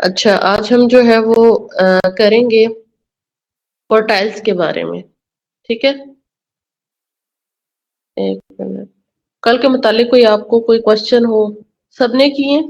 अच्छा, आज हम जो है वो करेंगे क्वार्टाइल्स के बारे में, ठीक है? एक मिनट। कल के मुतालिक कोई आपको कोई क्वेश्चन हो? सबने किए?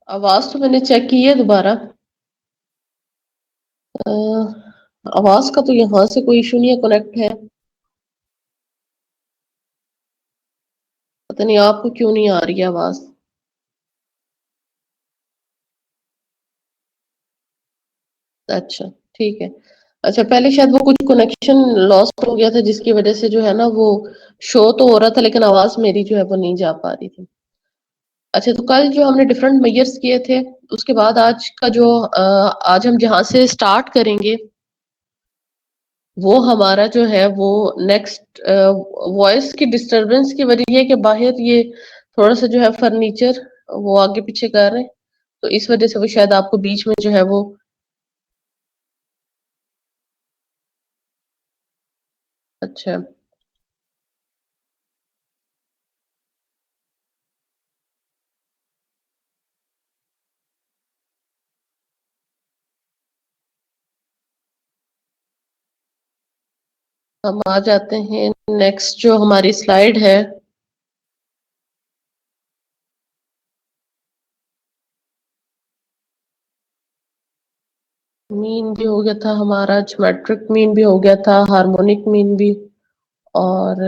आवाज तो मैंने चेक की है दोबारा। अ, आवाज का तो यहाँ से कोई इशू नहीं है, कनेक्ट है। पता नहीं आपको क्यों नहीं आ रही है आवाज। अच्छा, ठीक है। अच्छा, पहले शायद वो कुछ कनेक्शन लॉस्ट हो गया था जिसकी वजह से जो है ना वो शो तो हो रहा था लेकिन आवाज मेरी जो है वो नहीं जा पा रही थी। अच्छा, तो कल जो हमने डिफरेंट मेजर्स किए थे उसके बाद आज का जो आज हम जहाँ से स्टार्ट करेंगे वो हमारा जो है वो नेक्स्ट वॉइस की डिस्टरबेंस की वजह है कि बाहर ये थोड़ा सा जो है फर्नीचर वो आगे पीछे कर रहे हैं, तो इस वजह से वो शायद आपको बीच में जो है वो। अच्छा, हम आ जाते हैं नेक्स्ट जो हमारी स्लाइड है। मीन भी हो गया था हमारा, ज्योमेट्रिक मीन भी हो गया था, हार्मोनिक मीन भी। और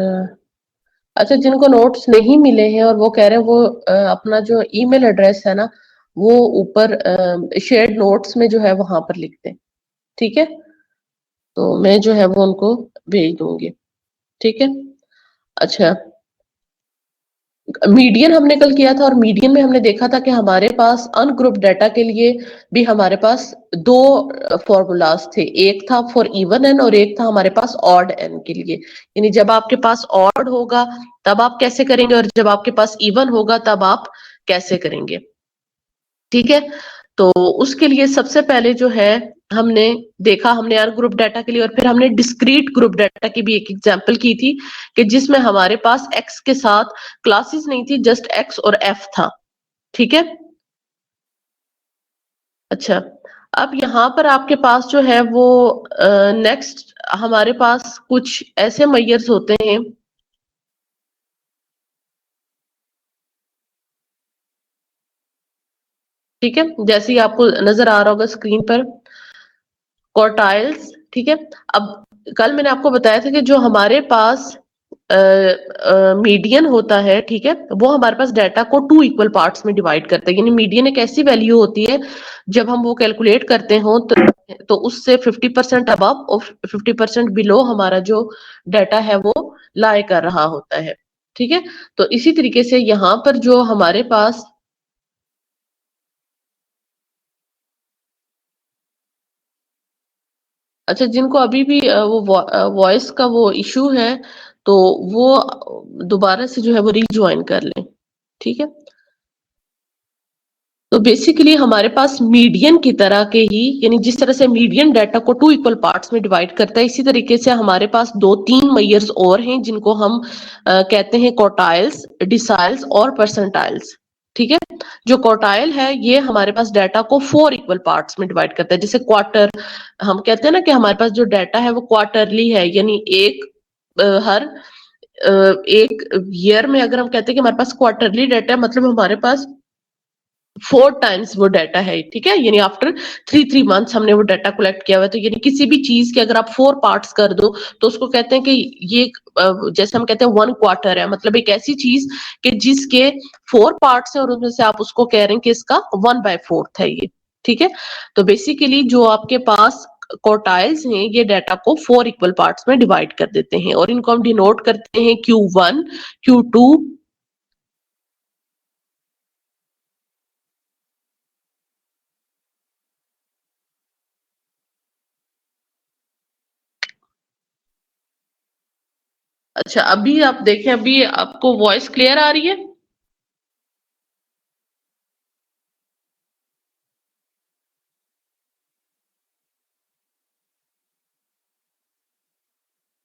अच्छा, जिनको नोट्स नहीं मिले हैं और वो कह रहे हैं वो अपना जो ईमेल एड्रेस है ना वो ऊपर शेयर्ड नोट्स में जो है वहां पर लिख दें। ठीक है, तो मैं जो है वो उनको भेज दूंगी। ठीक है। अच्छा, मीडियन हमने कल किया था और मीडियन में हमने देखा था कि हमारे पास अनग्रुप डाटा के लिए भी हमारे पास दो फॉर्मूलाज थे, एक था फॉर इवन एन और एक था हमारे पास ऑड एन के लिए। यानी जब आपके पास ऑड होगा तब आप कैसे करेंगे और जब आपके पास इवन होगा तब आप कैसे करेंगे। ठीक है, तो उसके लिए सबसे पहले जो है हमने देखा, हमने यार ग्रुप डाटा के लिए और फिर हमने डिस्क्रीट ग्रुप डाटा की भी एक एग्जांपल की थी कि जिसमें हमारे पास एक्स के साथ क्लासेस नहीं थी, जस्ट एक्स और एफ था। ठीक है। अच्छा, अब यहाँ पर आपके पास जो है वो नेक्स्ट हमारे पास कुछ ऐसे मैयर्स होते हैं। ठीक है, जैसे ही आपको नजर आ रहा होगा स्क्रीन पर क्वार्टाइल्स। ठीक है। अब कल मैंने आपको बताया था कि जो हमारे पास मीडियन होता है, ठीक है, वो हमारे पास डाटा को टू इक्वल पार्ट्स में डिवाइड करता है। यानी मीडियन एक ऐसी वैल्यू होती है जब हम वो कैलकुलेट करते हो तो उससे 50% अबव और 50% बिलो हमारा जो डाटा है वो लाई कर रहा होता है। ठीक है, तो इसी तरीके से यहाँ पर जो हमारे पास। अच्छा, जिनको अभी भी वो वॉइस का वो इशू है तो वो दोबारा से जो है वो रिज्वाइन कर लें। ठीक है, तो बेसिकली हमारे पास मीडियन की तरह के ही, यानी जिस तरह से मीडियन डाटा को टू इक्वल पार्ट्स में डिवाइड करता है इसी तरीके से हमारे पास दो तीन मेयर्स और हैं जिनको हम कहते हैं क्वार्टाइल्स, डिसाइल्स और परसेंटाइल्स। ठीक है, जो क्वार्टाइल है ये हमारे पास डाटा को फोर इक्वल पार्ट्स में डिवाइड करता है। जैसे क्वार्टर, हम कहते हैं ना कि हमारे पास जो डाटा है वो क्वार्टरली है, यानी एक हर एक ईयर में अगर हम कहते हैं कि हमारे पास क्वार्टरली डाटा है मतलब हमारे पास फोर टाइम्स वो डाटा है। ठीक है, यानी आफ्टर थ्री थ्री मंथ्स हमने वो डाटा कलेक्ट किया हुआ है। तो यानी किसी भी चीज के अगर आप फोर पार्ट्स कर दो तो उसको कहते हैं कि ये जैसे हम कहते हैं वन क्वार्टर है, मतलब एक ऐसी चीज कि जिसके फोर पार्ट्स है और उसमें से आप उसको कह रहे हैं कि इसका वन बाय फोर्थ है ये। ठीक है, तो बेसिकली जो आपके पास क्वार्टाइल्स हैं ये डाटा को फोर इक्वल पार्ट्स में डिवाइड कर देते हैं और इनको हम डिनोट करते हैं Q1, Q2। अच्छा, अभी आप देखें, अभी आपको वॉइस क्लियर आ रही है।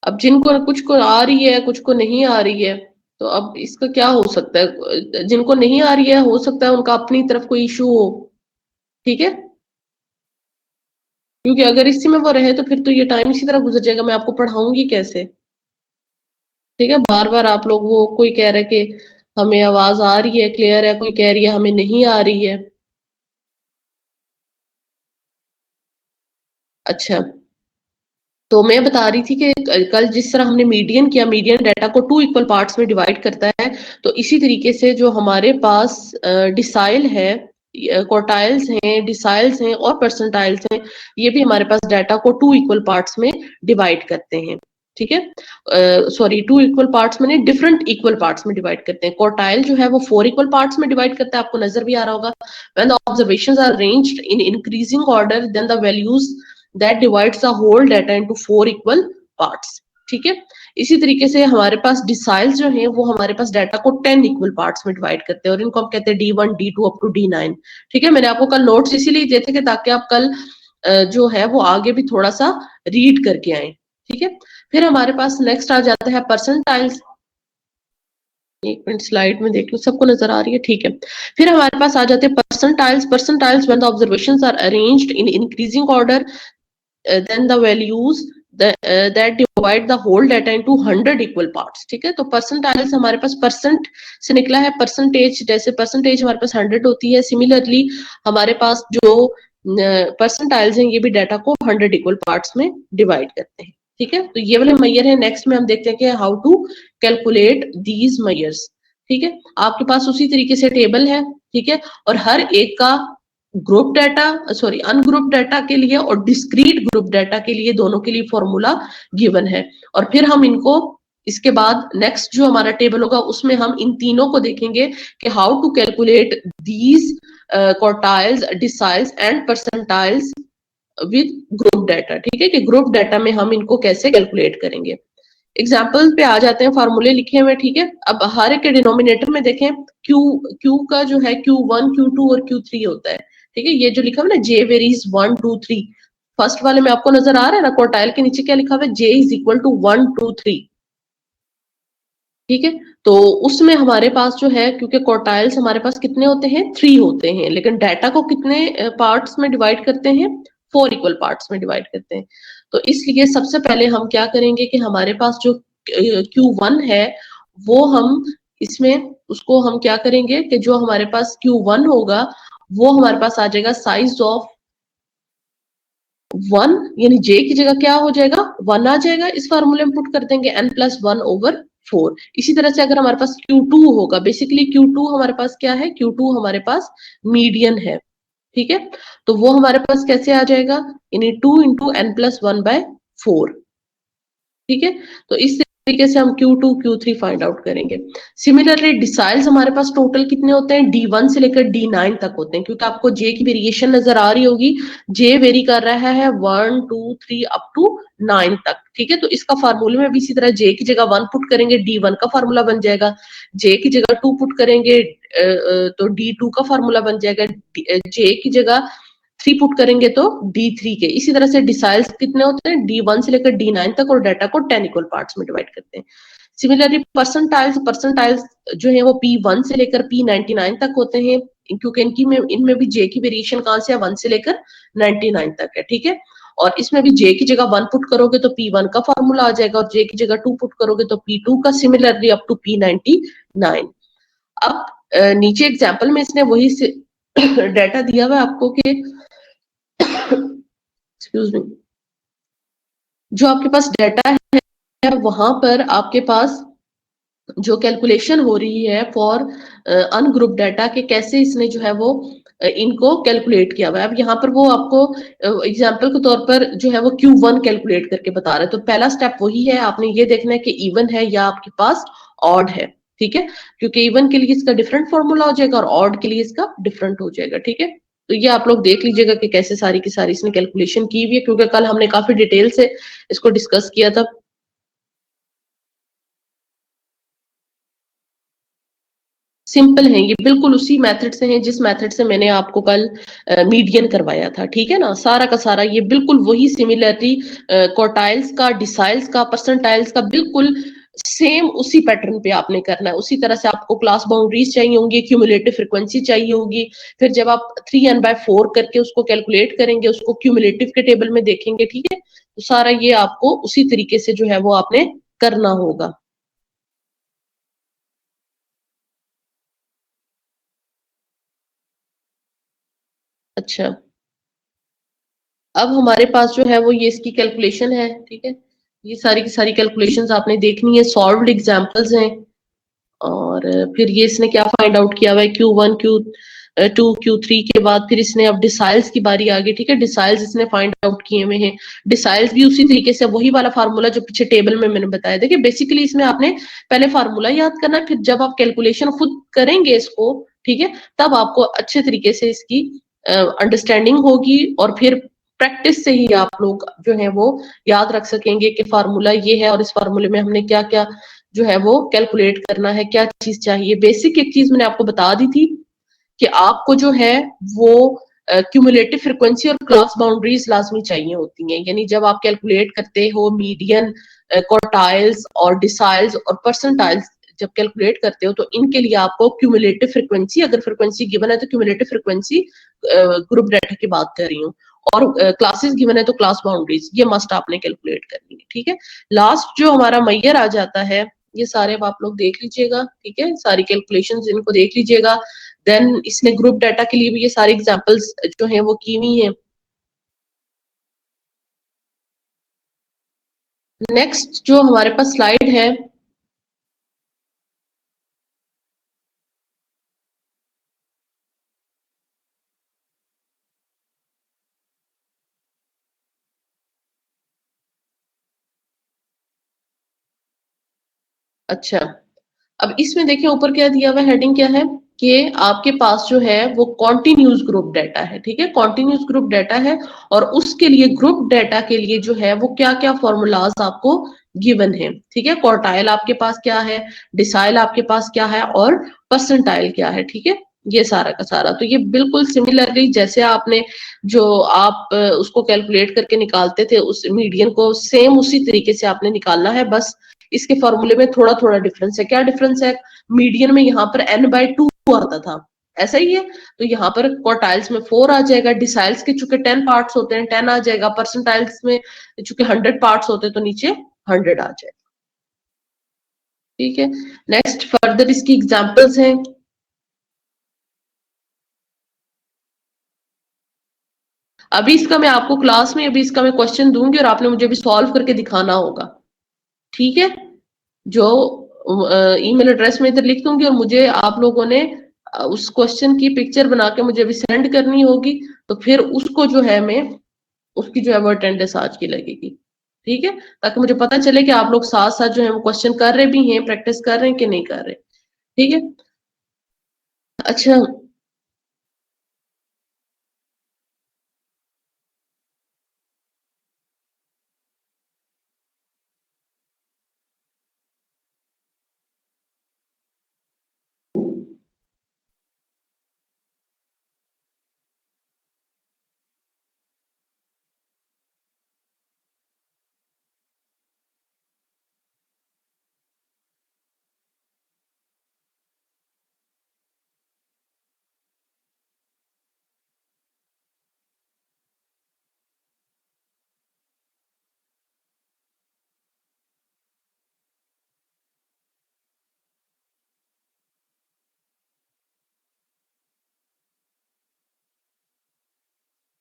अब जिनको कुछ को आ रही है कुछ को नहीं आ रही है, तो अब इसका क्या हो सकता है, जिनको नहीं आ रही है हो सकता है उनका अपनी तरफ कोई इशू हो। ठीक है, क्योंकि अगर इसी में वो रहे तो फिर तो ये टाइम इसी तरह गुजर जाएगा, मैं आपको पढ़ाऊंगी कैसे। ठीक है, बार बार आप लोग, वो कोई कह रहा है कि हमें आवाज आ रही है, क्लियर है, कोई कह रही है हमें नहीं आ रही है। अच्छा, तो मैं बता रही थी कि कल जिस तरह हमने मीडियन किया, मीडियन डाटा को टू इक्वल पार्ट्स में डिवाइड करता है, तो इसी तरीके से जो हमारे पास डिसाइल है, क्वार्टाइल्स हैं, डिसाइल्स हैं और परसेंटाइल्स हैं, ये भी हमारे पास डाटा को टू इक्वल पार्ट्स में डिवाइड करते हैं। ठीक है, सॉरी, टू इक्वल पार्ट्स में नहीं, डिफरेंट इक्वल पार्ट्स में डिवाइड करते हैं। क्वार्टाइल जो है वो फोर इक्वल पार्ट्स में डिवाइड करता है, आपको नजर भी आ रहा होगा। When the observations are arranged in increasing order, then the values that divides the whole data into four equal parts. ठीक है, इसी तरीके से हमारे पास डिसाइल्स जो हैं वो हमारे पास डाटा को 10 इक्वल पार्ट्स में डिवाइड करते हैं, और इनको हम कहते हैं D1 D2 up to D9। ठीक है, मैंने आपको कल नोट्स इसीलिए दिए थे कि ताकि आप कल जो है वो आगे भी थोड़ा सा रीड करके आए। ठीक है, फिर हमारे पास नेक्स्ट आ जाता है परसेंटाइल्स। एक मिनट, स्लाइड में देख लो, सबको नजर आ रही है? ठीक है, फिर हमारे पास आ जाते हैं percentiles. Percentiles when the observations are arranged in increasing order, then the values that divide the whole data into 100 equal parts। ठीक है, तो परसेंटाइल्स हमारे पास परसेंट से निकला है, परसेंटेज, जैसे परसेंटेज हमारे पास 100 होती है, सिमिलरली हमारे पास जो परसेंटाइल्स हैं ये भी डाटा को 100 इक्वल पार्ट्स में डिवाइड करते हैं। ठीक है, तो ये वाले मैयर है। नेक्स्ट में हम देखते हैं कि how to calculate these measures. ठीक है, आपके पास उसी तरीके से टेबल है। ठीक है, और हर एक का group data, sorry, ungroup data के लिए और डिस्क्रीट ग्रुप डाटा के लिए, दोनों के लिए फॉर्मूला गिवन है। और फिर हम इनको, इसके बाद नेक्स्ट जो हमारा टेबल होगा उसमें हम इन तीनों को देखेंगे कि how to calculate these quartiles, deciles and percentiles with group data. ठीक है, कि ग्रुप डाटा में हम इनको कैसे कैलकुलेट करेंगे। एग्जाम्पल पे आ जाते हैं, फार्मूले लिखे हुए। ठीक है, अब हर एक के डिनोमिनेटर में देखें, क्यू का जो है Q1 Q2 और Q3 होता है। ठीक है, ये जो लिखा हुआ है ना, J वेरीज 1 2 3, फर्स्ट वाले में आपको नजर आ रहा है ना, क्वार्टाइल के नीचे क्या लिखा हुआ है, J इज इक्वल टू 1 2 3। ठीक है, तो उसमें हमारे पास जो है, क्योंकि क्वार्टाइल्स हमारे पास कितने होते हैं, 3 होते हैं, लेकिन डाटा को कितने पार्ट्स में डिवाइड करते हैं, फोर इक्वल पार्ट्स में डिवाइड करते हैं। तो इसलिए सबसे पहले हम क्या करेंगे कि हमारे पास जो Q1 है, वो हम इसमें उसको हम क्या करेंगे कि जो हमारे पास Q1 होगा वो हमारे पास आ जाएगा साइज ऑफ 1, यानी J की जगह क्या हो जाएगा, 1 आ जाएगा। इस फार्मूले में पुट कर देंगे n+1/4। इसी तरह से अगर हमारे पास Q2 होगा, बेसिकली Q2 हमारे पास क्या है, Q2 हमारे पास मीडियन है। ठीक है, तो वो हमारे पास कैसे आ जाएगा, यानी 2 × n+1/4। ठीक है, तो इस तरीके से हम Q2 Q3 फाइंड आउट करेंगे। सिमिलरली डिसाइल्स हमारे पास टोटल कितने होते हैं, D1 से लेकर D9 तक होते हैं, क्योंकि आपको J की वेरिएशन नजर आ रही होगी। J वेरी कर रहा है 1 2 3 अप टू 9 तक। ठीक है, तो इसका फार्मूले में भी इसी तरह J की जगह 1 पुट करेंगे, D1 का फार्मूला बन जाएगा। J की जगह 2 पुट करेंगे तो D2 का फार्मूला बन जाएगा। J की जगह 3 पुट करेंगे तो D3 के। इसी तरह से डिसाइल्स कितने होते हैं, D1 से लेकर D9 तक, और डाटा को 10 इक्वल पार्ट्स में डिवाइड करते हैं। सिमिलरली परसेंटाइल्स, परसेंटाइल्स जो है वो P1 से लेकर P99 तक होते हैं, क्योंकि इनमें भी J की वेरिएशन कहां से है, 1 से लेकर 99 तक है। ठीक है, और इसमें भी J की जगह 1 पुट करोगे तो P1 का फार्मूला आ जाएगा, और J की जगह 2 पुट करोगे तो P2 का, सिमिलरली अप टू P99। अब नीचे एग्जाम्पल में इसने वही डाटा दिया हुआ है आपको कि एक्सक्यूज मी, जो आपके पास डाटा है वहां पर आपके पास जो कैलकुलेशन हो रही है फॉर अनग्रुप डाटा के, कैसे इसने जो है वो इनको कैलकुलेट किया हुआ है। अब यहाँ पर वो आपको एग्जांपल के तौर पर जो है वो Q1 कैलकुलेट करके बता रहे हैं। तो पहला स्टेप वही है, आपने ये देखना है कि इवन है या आपके पास ऑड है। ठीक है, क्योंकि इवन के लिए इसका डिफरेंट फॉर्मूला हो जाएगा और ऑड के लिए इसका डिफरेंट हो जाएगा। ठीक है, तो ये आप लोग देख लीजिएगा कि कैसे सारी की सारी इसने कैलकुलेशन की हुई है, क्योंकि कल हमने काफी डिटेल से इसको डिस्कस किया था। सिंपल है, ये बिल्कुल उसी मेथड से है जिस मेथड से मैंने आपको कल मीडियन करवाया था। ठीक है ना, सारा का सारा ये बिल्कुल वही सिमिलरिटी, क्वार्टाइल्स का, डिसाइल्स का, परसेंटाइल्स का, बिल्कुल सेम उसी पैटर्न पे आपने करना है। उसी तरह से आपको क्लास बाउंड्रीज चाहिए होंगी, क्यूमुलेटिव फ्रीक्वेंसी चाहिए होगी। फिर जब आप 3n/4 करके उसको कैलकुलेट करेंगे, उसको क्यूमुलेटिव के टेबल में देखेंगे। ठीक है, तो सारा ये आपको उसी तरीके से जो है वो आपने करना होगा। अच्छा, अब हमारे पास जो है वो ये इसकी कैलकुलेशन है, ठीक है। ये सारी की सारी कैलकुलेशंस आपने देखनी है, सॉल्व्ड एग्जांपल्स हैं। और फिर ये इसने क्या फाइंड आउट किया हुआ है, Q1 Q2 Q3 के बाद फिर इसने अब डिसाइल्स की बारी आ गई, ठीक है। डिसाइल्स इसने फाइंड आउट किए हुए हैं। डिसाइल्स भी उसी तरीके से वही वाला फार्मूला जो पीछे टेबल में मैंने बताया। देखिए बेसिकली इसमें आपने पहले फार्मूला याद करना है, फिर जब आप कैलकुलेशन खुद करेंगे इसको, ठीक है, तब आपको अच्छे तरीके से इसकी अंडरस्टैंडिंग होगी और फिर प्रैक्टिस से ही आप लोग जो है वो याद रख सकेंगे कि फार्मूला ये है और इस फार्मूले में हमने क्या क्या जो है वो कैलकुलेट करना है, क्या चीज चाहिए। बेसिक एक चीज मैंने आपको बता दी थी कि आपको जो है वो क्यूमुलेटिव फ्रीक्वेंसी और क्लास बाउंड्रीज लाजमी चाहिए होती हैं। यानी जब आप कैलकुलेट करते हो मीडियन, क्वार्टाइल्स और डिसाइल्स और परसेंटाइल्स जब कैलकुलेट करते हो तो इनके लिए आपको क्यूमुलेटिव फ्रीक्वेंसी, अगर फ्रीक्वेंसी गिवन है तो क्यूमुलेटिव फ्रीक्वेंसी ग्रुप डाटा की बात कर रही हूँ, और क्लासेस गिवन है तो क्लास बाउंड्रीज ये मस्ट आपने कैलकुलेट करनी है, ठीक है। लास्ट जो हमारा मैयर आ जाता है, ये सारे अब आप लोग देख लीजिएगा, ठीक है, सारी कैलकुलेशंस इनको देख लीजिएगा। देन इसने ग्रुप डाटा के लिए भी ये सारी एग्जांपल्स जो हैं वो की हुई हैं। नेक्स्ट जो हमारे पास स्लाइड है, अच्छा, अब इसमें देखिए ऊपर क्या दिया हुआ है, हेडिंग क्या है कि आपके पास जो है वो कॉन्टिन्यूस ग्रुप डाटा है, ठीक है, कॉन्टिन्यूस ग्रुप डाटा है। और उसके लिए ग्रुप डाटा के लिए जो है वो क्या क्या फॉर्मूलाज आपको गिवन है, ठीक है। क्वार्टाइल आपके पास क्या है, डिसाइल आपके पास क्या है और परसेंटाइल क्या है, ठीक है। ये सारा का सारा तो ये बिल्कुल सिमिलरली जैसे आपने जो आप उसको कैलकुलेट करके निकालते थे उस मीडियन को, सेम उसी तरीके से आपने निकालना है। बस इसके फॉर्मूले में थोड़ा थोड़ा डिफरेंस है। क्या डिफरेंस है, मीडियन में यहाँ पर n/2 आता था, ऐसा ही है, तो यहाँ पर क्वार्टाइल्स में 4 आ जाएगा। डिसाइल्स के चूंकि 10 पार्ट्स होते हैं 10 आ जाएगा। परसेंटाइल्स में चूंकि 100 पार्ट्स होते हैं तो नीचे 100 आ जाएगा, ठीक है। नेक्स्ट फर्दर इसकी एग्जांपल्स हैं। अभी इसका मैं आपको क्लास में अभी इसका मैं क्वेश्चन दूंगी और आपने मुझे भी सॉल्व करके दिखाना होगा, ठीक है। जो ईमेल एड्रेस में इधर लिख दूंगी और मुझे आप लोगों ने उस क्वेश्चन की पिक्चर बना के मुझे भी सेंड करनी होगी, तो फिर उसको जो है मैं उसकी जो है वो अटेंडेंस आज की लगेगी, ठीक है, ताकि मुझे पता चले कि आप लोग साथ साथ जो है वो क्वेश्चन कर रहे भी हैं, प्रैक्टिस कर रहे हैं कि नहीं कर रहे, ठीक है। अच्छा,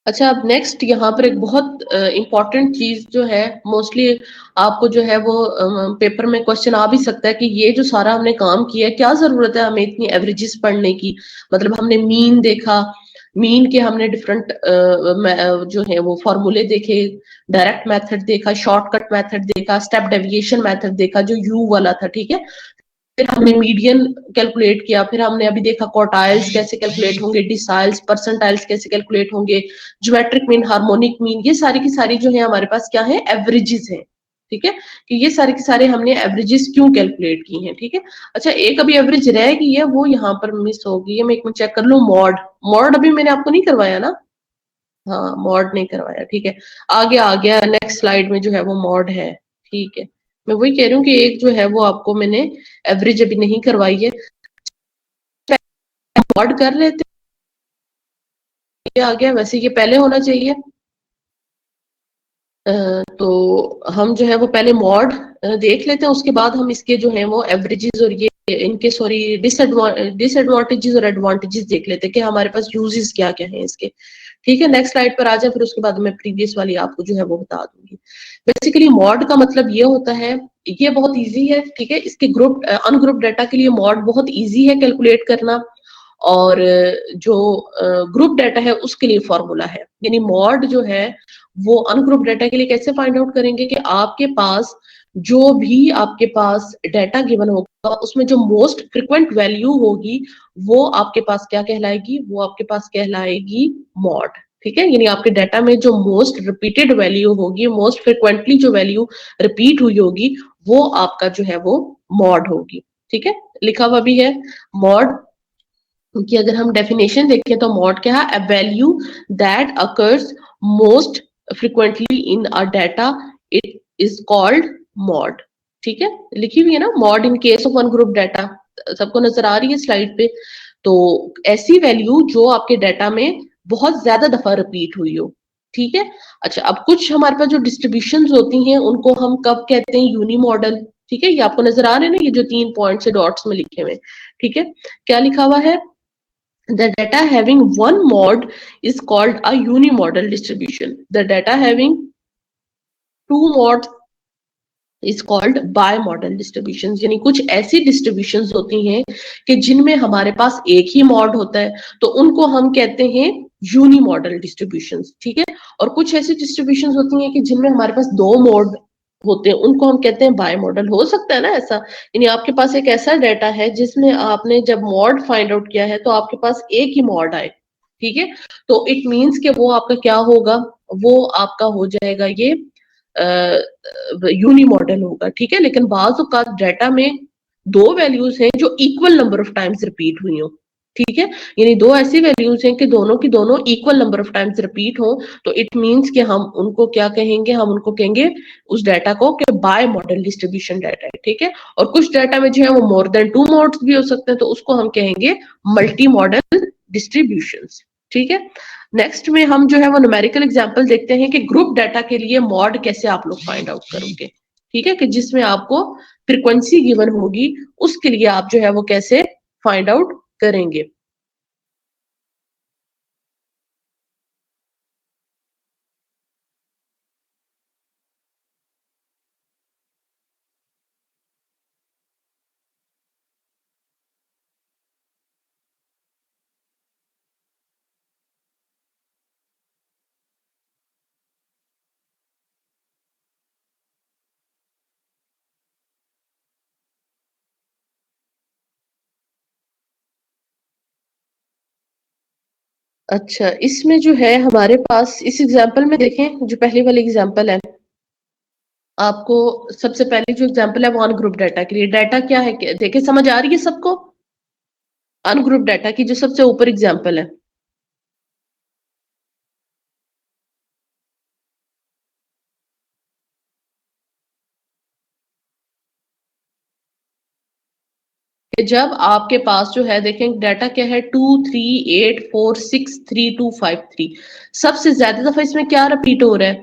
अच्छा, अब नेक्स्ट यहाँ पर एक बहुत इंपॉर्टेंट चीज जो है, मोस्टली आपको जो है वो पेपर में क्वेश्चन आ भी सकता है कि ये जो सारा हमने काम किया है, क्या जरूरत है हमें इतनी एवरेजेस पढ़ने की। मतलब हमने मीन देखा, मीन के हमने डिफरेंट जो है वो फॉर्मूले देखे, डायरेक्ट मेथड देखा, शॉर्टकट मेथड देखा, स्टेप डेविएशन मेथड देखा जो यू वाला था, ठीक है। फिर हमने मीडियन कैलकुलेट किया, फिर हमने अभी देखा क्वार्टाइल्स कैसे कैलकुलेट होंगे, डिसाइल्स परसेंटाइल्स कैसे कैलकुलेट होंगे, ज्योमेट्रिक मीन, हार्मोनिक मीन, ये सारी की सारी जो है हमारे पास क्या है, एवरेजेस है, ठीक है। कि ये सारे के सारे हमने एवरेजेस क्यों कैलकुलेट की हैं, ठीक है। अच्छा, एक अभी एवरेज रह गई है, वो यहाँ पर मिस हो गई है, मैं एक मिनट चेक कर लूं। मॉड, मॉड अभी मैंने आपको नहीं करवाया ना, हाँ मॉड नहीं करवाया, ठीक है। आगे आ गया, नेक्स्ट स्लाइड में जो है वो मॉड है, ठीक है। मैं वही कह रही हूँ कि एक जो है वो आपको मैंने एवरेज अभी नहीं करवाई है, मॉड कर लेते हैं। ये आ गया, वैसे ये पहले होना चाहिए। तो हम जो है वो पहले मॉड देख लेते हैं, उसके बाद हम इसके जो है वो एवरेजेस और ये इनके सॉरी डिसएडवांटेजेस और एडवांटेजेस देख लेते हैं कि हमारे पास यूजेस क्या क्या हैं इसके। ठीक है, नेक्स्ट स्लाइड पर आ जाए, फिर उसके बाद मैं प्रीवियस वाली आपको जो है वो बता दूंगी। बेसिकली मॉड का मतलब ये होता है, ये बहुत इजी है। ठीक है, इसके ग्रुप अनग्रुप डाटा के लिए मॉड बहुत इजी है कैलकुलेट करना, और जो ग्रुप डाटा है उसके लिए फॉर्मूला है। यानी मॉड जो है वो अनग्रुप डाटा के लिए कैसे फाइंड आउट करेंगे कि आपके पास जो भी आपके पास डाटा गिवन होगा उसमें जो मोस्ट फ्रिक्वेंट वैल्यू होगी वो आपके पास क्या कहलाएगी, वो आपके पास कहलाएगी मॉड। ठीक है, यानी आपके डाटा में जो मोस्ट रिपीटेड वैल्यू होगी, मोस्ट फ्रिक्वेंटली जो वैल्यू रिपीट हुई होगी, वो आपका जो है वो मॉड होगी। ठीक है, लिखा हुआ भी है मॉड कि अगर हम डेफिनेशन देखें तो मॉड क्या है, a value that occurs most frequently in a data, it is called mod. ठीक है, लिखी हुई है ना, mod in case of one group data, सबको नजर आ रही है स्लाइड पे। तो ऐसी वैल्यू जो आपके डाटा में बहुत ज्यादा दफा रिपीट हुई हो। ठीक है, अच्छा अब कुछ हमारे पास जो डिस्ट्रीब्यूशन होती हैं उनको हम कब कहते हैं, यूनी मॉडल। ठीक है, ये आपको नजर आ रहे हैं ना, ये जो 3 पॉइंट से डॉट्स में लिखे हुए। ठीक है, क्या लिखा हुआ है, the data having one mod is called a unimodal distribution. The data having two mods is called bimodal distributions. यानी कुछ ऐसी डिस्ट्रीब्यूशंस होती हैं कि जिनमें हमारे पास एक ही मॉड होता है, तो उनको हम कहते हैं यूनिमॉडल डिस्ट्रीब्यूशंस। ठीक है, और कुछ ऐसी डिस्ट्रीब्यूशंस होती हैं कि जिनमें हमारे पास दो मॉड होते हैं, उनको हम कहते हैं बाय मॉडल। हो सकता है ना ऐसा, यानी आपके पास एक ऐसा डाटा है जिसमें आपने जब मॉड फाइंड आउट किया है तो आपके पास एक ही मॉड आए। ठीक है, तो इट मींस कि वो आपका क्या होगा, वो आपका हो जाएगा ये यूनी मॉडल होगा। ठीक है, लेकिन बाज़ औक़ात डाटा में दो वैल्यूज हैं जो equal number of times repeat हुई हो। ठीक है, यानी दो ऐसी वैल्यूज हैं कि दोनों की दोनों equal number of times repeat हो, तो इट मींस कि हम उनको क्या कहेंगे, हम उनको कहेंगे उस डाटा को कि बाय मॉडल डिस्ट्रीब्यूशन डाटा है। ठीक है, और कुछ डाटा में जो है वो मोर देन 2 मोड्स भी हो सकते हैं, तो उसको हम कहेंगे मल्टी मॉडल डिस्ट्रीब्यूशंस। ठीक है, नेक्स्ट में हम जो है वो न्यूमेरिकल एग्जांपल देखते हैं कि ग्रुप डाटा के लिए मॉड कैसे आप लोग फाइंड आउट करोगे। ठीक है, कि जिसमें आपको फ्रीक्वेंसी गिवन होगी, उसके लिए आप जो है वो कैसे फाइंड आउट करेंगे। अच्छा, इसमें जो है हमारे पास इस एग्जांपल में देखें, जो पहले वाली एग्जांपल है, आपको सबसे पहले जो एग्जांपल है वो अनग्रुप डाटा के लिए। डाटा क्या है, देखे समझ आ रही है सबको, अनग्रुप डाटा की जो सबसे ऊपर एग्जांपल है। कि जब आपके पास जो है देखें डाटा क्या है, 238463253, सबसे ज्यादा दफा इसमें क्या रिपीट हो रहा है,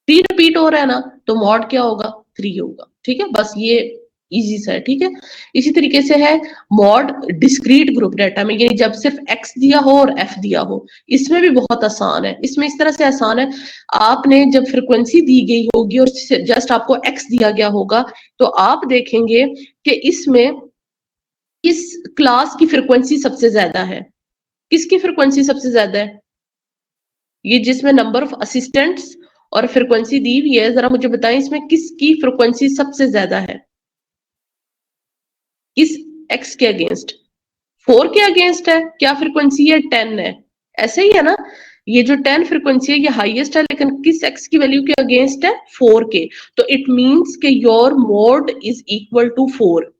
3 रिपीट हो रहा है ना, तो मॉड क्या होगा, 3 होगा। ठीक है, बस ये इजी सा है। ठीक है, इसी तरीके से है मॉड डिस्क्रीट ग्रुप डाटा में, यानी जब सिर्फ एक्स दिया हो और एफ दिया हो, इसमें भी बहुत आसान है। इसमें इस तरह से आसान है, आपने जब फ्रिक्वेंसी दी गई होगी और जस्ट आपको एक्स दिया गया होगा, तो आप देखेंगे कि इसमें किस क्लास की फ्रिक्वेंसी सबसे ज्यादा है, किसकी फ्रिक्वेंसी सबसे ज्यादा है, ये जिसमें नंबर ऑफ असिस्टेंट्स और फ्रिक्वेंसी दी हुई है, जरा मुझे बताएं इसमें किसकी फ्रिक्वेंसी सबसे ज्यादा है, किस एक्स के अगेंस्ट, 4 के अगेंस्ट है, क्या फ्रिक्वेंसी है, 10 है। ऐसे ही है ना, ये जो 10 फ्रिक्वेंसी है ये हाईएस्ट है, लेकिन किस एक्स की वैल्यू के अगेंस्ट है, 4 के। तो इट मींस कि your mode is equal to 4।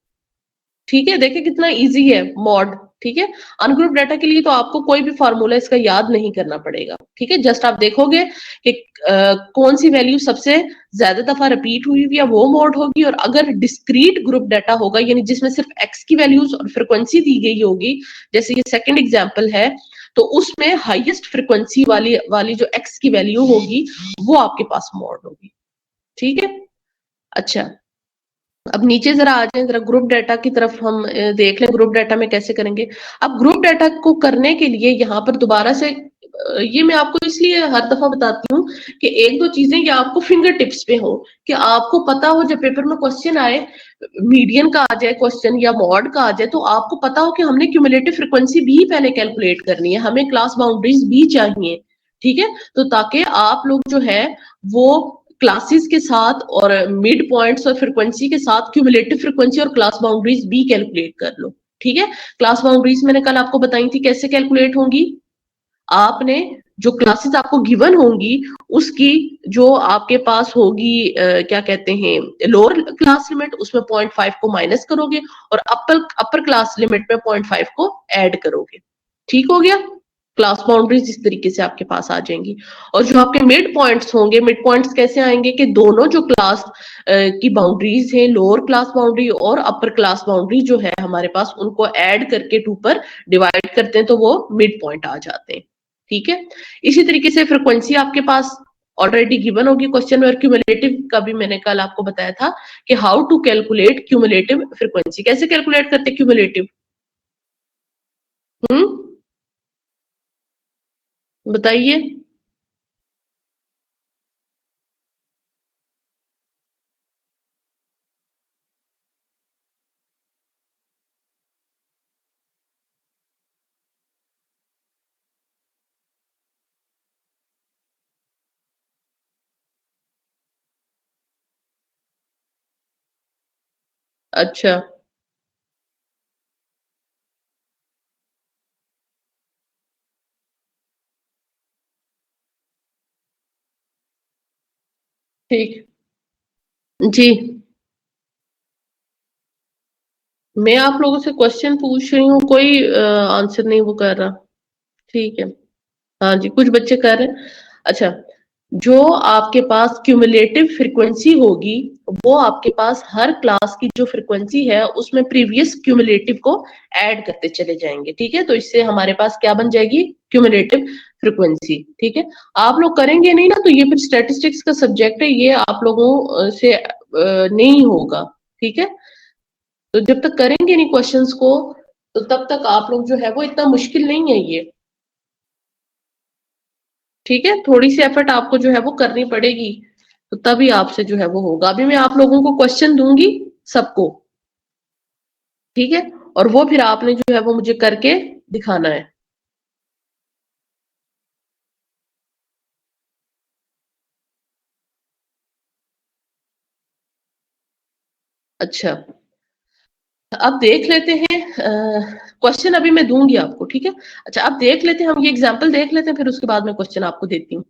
ठीक है, देखिए कितना इजी है मॉड। ठीक है, अनग्रुप डाटा के लिए तो आपको कोई भी फार्मूला इसका याद नहीं करना पड़ेगा। ठीक है, जस्ट आप देखोगे कि कौन सी वैल्यू सबसे ज्यादा दफा रिपीट हुई है, वो मोड होगी। और अगर डिस्क्रीट ग्रुप डाटा होगा, यानी जिसमें सिर्फ एक्स की वैल्यूज और फ्रिक्वेंसी दी गई होगी, जैसे ये सेकंड एग्जांपल है, तो उसमें हाईएस्ट फ्रिक्वेंसी वाली वाली जो एक्स की वैल्यू होगी वो आपके पास मोड होगी। ठीक है, अच्छा अब नीचे जरा आ जाए, जरा ग्रुप डाटा की तरफ हम देख लें, ग्रुप डाटा में कैसे करेंगे। अब ग्रुप डाटा को करने के लिए यहाँ पर दोबारा से ये मैं आपको इसलिए हर दफा बताती हूँ कि एक दो चीजें ये आपको फिंगर टिप्स पे हो, कि आपको पता हो जब पेपर में क्वेश्चन आए, मीडियन का आ जाए क्वेश्चन या मॉड का आ जाए, तो आपको पता हो कि हमने क्यूमुलेटिव फ्रिक्वेंसी भी पहले कैलकुलेट करनी है, हमें क्लास बाउंड्रीज भी चाहिए। ठीक है, तो ताकि आप लोग जो है वो क्लासेस के साथ और मिड पॉइंट्स और फ्रीक्वेंसी के साथ क्यूमुलेटिव फ्रीक्वेंसी और क्लास बाउंड्रीज भी कैलकुलेट कर लो। ठीक है, क्लास बाउंड्रीज मैंने कल आपको बताई थी कैसे कैलकुलेट होंगी। आपने जो क्लासेस आपको गिवन होंगी उसकी जो आपके पास होगी क्या कहते हैं लोअर क्लास लिमिट, उसमें 0.5 को माइनस करोगे और अपर क्लास लिमिट में 0.5 को ऐड करोगे। ठीक हो गया, क्लास बाउंड्रीज इस तरीके से आपके पास आ जाएंगी। और जो आपके मिड पॉइंट्स होंगे, मिड पॉइंट्स कैसे आएंगे कि दोनों जो क्लास की बाउंड्रीज है, लोअर क्लास बाउंड्री और अपर क्लास बाउंड्री जो है हमारे पास, उनको ऐड करके टू पर डिवाइड करते हैं तो वो मिड पॉइंट आ जाते हैं। ठीक है, इसी तरीके से फ्रिक्वेंसी आपके पास ऑलरेडी गिवन होगी क्वेश्चन में, और क्यूमुलेटिव का भी मैंने कल आपको बताया था कि how to calculate cumulative frequency, कैसे कैलकुलेट करते क्यूमुलेटिव। बताइए। अच्छा, ठीक। जी, मैं आप लोगों से क्वेश्चन पूछ रही हूँ, कोई आंसर नहीं वो कर रहा। ठीक है, हाँ जी, कुछ बच्चे कर रहे हैं। अच्छा, जो आपके पास क्यूमुलेटिव फ्रीक्वेंसी होगी, वो आपके पास हर क्लास की जो फ्रीक्वेंसी है उसमें प्रीवियस क्यूमुलेटिव को ऐड करते चले जाएंगे। ठीक है, तो इससे हमारे पास क्या बन जाएगी, क्यूमुलेटिव फ्रीक्वेंसी। ठीक है, आप लोग करेंगे नहीं ना, तो ये फिर स्टैटिस्टिक्स का सब्जेक्ट है, ये आप लोगों से नहीं होगा। ठीक है, तो जब तक करेंगे नहीं क्वेश्चंस को, तो तब तक आप लोग जो है वो, इतना मुश्किल नहीं है ये। ठीक है, थोड़ी सी एफर्ट आपको जो है वो करनी पड़ेगी, तो तभी आपसे जो है वो होगा। अभी मैं आप लोगों को क्वेश्चन दूंगी सबको। ठीक है, और वो फिर आपने जो है वो मुझे करके दिखाना है। अच्छा, अब देख लेते हैं क्वेश्चन, अभी मैं दूंगी आपको। ठीक है, अच्छा अब देख लेते हैं, हम ये एग्जांपल देख लेते हैं, फिर उसके बाद मैं क्वेश्चन आपको देती हूँ।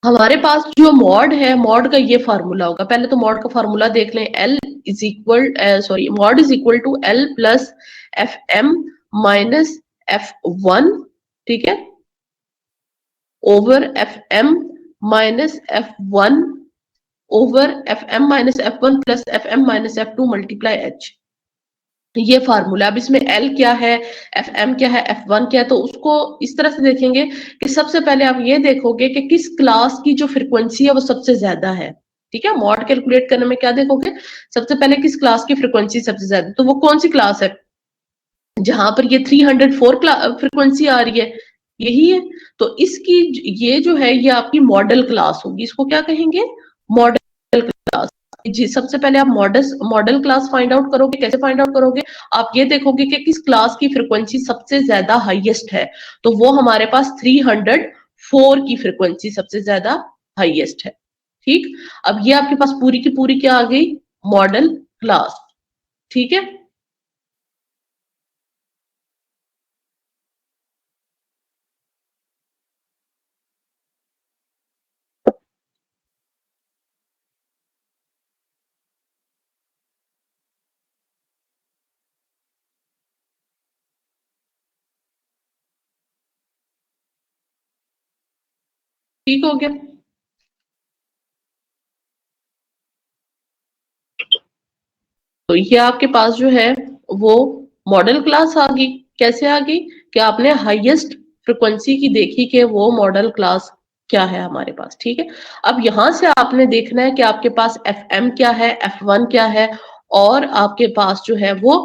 हमारे पास जो मॉड है, मॉड का ये फार्मूला होगा। पहले तो मॉड का फार्मूला देख लें, l is equal sorry mode is equal to l plus f m minus f one. ठीक है, over f m minus f one over f m minus f one plus f m minus f two multiply h. ये formula. अब इसमें L क्या है, F M क्या है, F one क्या है, तो उसको इस तरह से देखेंगे कि सबसे पहले आप ये देखोगे कि किस क्लास की जो फ्रिक्वेंसी है वो सबसे ज्यादा है। ठीक है, मॉड कैलकुलेट करने में क्या देखोगे, सबसे पहले किस क्लास की फ्रिक्वेंसी सबसे ज्यादा, तो वो कौन सी क्लास है जहां पर ये 304 फ्रिक्वेंसी आ रही है, यही है। तो इसकी ये जो है ये आपकी मॉडल क्लास होगी, इसको क्या कहेंगे, मॉडल क्लास। जी, सबसे पहले आप मॉडल क्लास फाइंड आउट करोगे। कैसे फाइंड आउट करोगे, आप ये देखोगे कि किस क्लास की फ्रिक्वेंसी सबसे ज्यादा हाईएस्ट है, तो वो हमारे पास 304 की फ्रिक्वेंसी सबसे ज्यादा हाईएस्ट है। ठीक, अब ये आपके पास पूरी की पूरी क्या आ गई, मॉडल क्लास। ठीक है, ठीक हो गया। तो ये आपके पास जो है वो मॉडल क्लास आ गई। कैसे आ गई, कि आपने हाईएस्ट फ्रिक्वेंसी की देखी कि वो मॉडल क्लास क्या है हमारे पास, ठीक है। अब यहां से आपने देखना है कि आपके पास एफ एम क्या है, एफ वन क्या है, और आपके पास जो है वो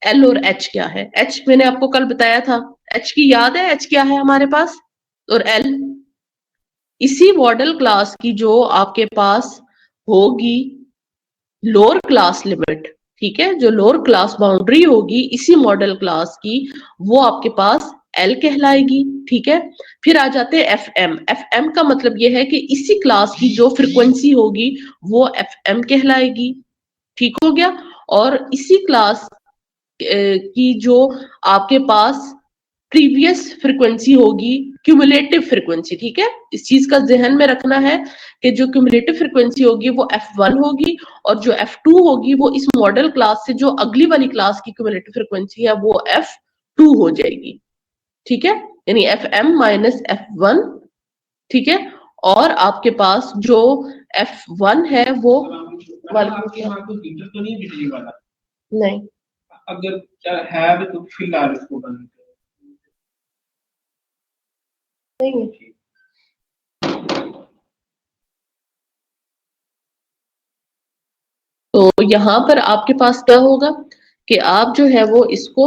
एल और एच क्या है। एच मैंने आपको कल बताया था, एच की याद है, एच क्या है हमारे पास, और एल इसी मॉडल क्लास की जो आपके पास होगी लोअर क्लास लिमिट, ठीक है, जो लोअर क्लास बाउंड्री होगी इसी मॉडल क्लास की, वो आपके पास एल कहलाएगी, ठीक है। फिर आ जाते हैं एफ एम। एफ एम का मतलब ये है कि इसी क्लास की जो फ्रिक्वेंसी होगी वो एफ एम कहलाएगी, ठीक हो गया। और इसी क्लास की जो आपके पास प्रीवियस फ्रिक्वेंसी होगी क्यूमुलेटिव फ्रिक्वेंसी, ठीक है। इस चीज का ध्यान में रखना है कि जो क्यूमुलेटिव फ्रिक्वेंसी होगी वो F1 होगी, और जो F2 होगी वो इस मॉडल क्लास से जो अगली वाली क्लास की क्यूमुलेटिव फ्रिक्वेंसी है वो F2 हो जाएगी, ठीक है, यानी FM माइनस F1, ठीक है। और आपके पास जो F1 है वो आपके यहाँ कोई हीटर तो नहीं बिजली वाला? नहीं, अगर है तो फिलहाल इसको बंद करो। नहीं। तो यहां पर आपके पास क्या होगा कि आप जो है वो इसको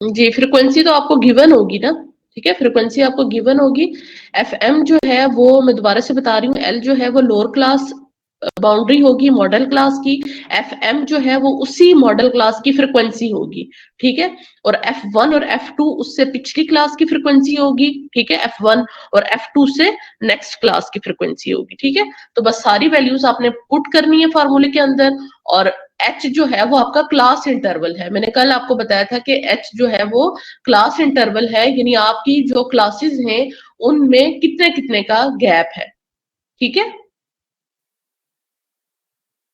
जी, फ्रीक्वेंसी तो आपको गिवन होगी ना, ठीक है, फ्रीक्वेंसी आपको गिवन होगी। एफएम जो है वो मैं दोबारा से बता रही हूँ, एल जो है वो लोअर क्लास बाउंड्री होगी मॉडल क्लास की, एफ एम जो है वो उसी मॉडल क्लास की फ्रिक्वेंसी होगी, ठीक है। और एफ वन और एफ टू उससे पिछली क्लास की फ्रिक्वेंसी होगी, ठीक है, एफ वन और एफ टू से नेक्स्ट क्लास की फ्रिक्वेंसी होगी, ठीक है। तो बस सारी वैल्यूज आपने पुट करनी है फॉर्मूले के अंदर। और एच जो है वो आपका क्लास इंटरवल है, मैंने कल आपको बताया था कि एच जो है वो क्लास इंटरवल है, यानी आपकी जो क्लासेस हैं उनमें कितने कितने का गैप है, ठीक है।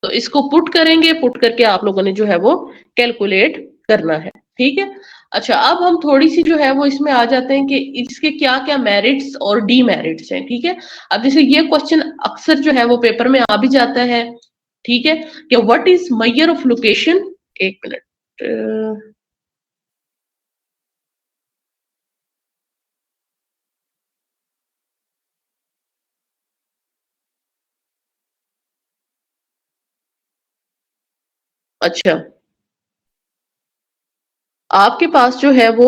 तो इसको पुट करेंगे, पुट करके आप लोगों ने जो है वो कैलकुलेट करना है, ठीक है। अच्छा, अब हम थोड़ी सी जो है वो इसमें आ जाते हैं कि इसके क्या क्या मेरिट्स और डीमेरिट्स हैं, ठीक है। अब जैसे ये क्वेश्चन अक्सर जो है वो पेपर में आ भी जाता है, ठीक है, कि what is major of location. एक मिनट, अच्छा, आपके पास जो है वो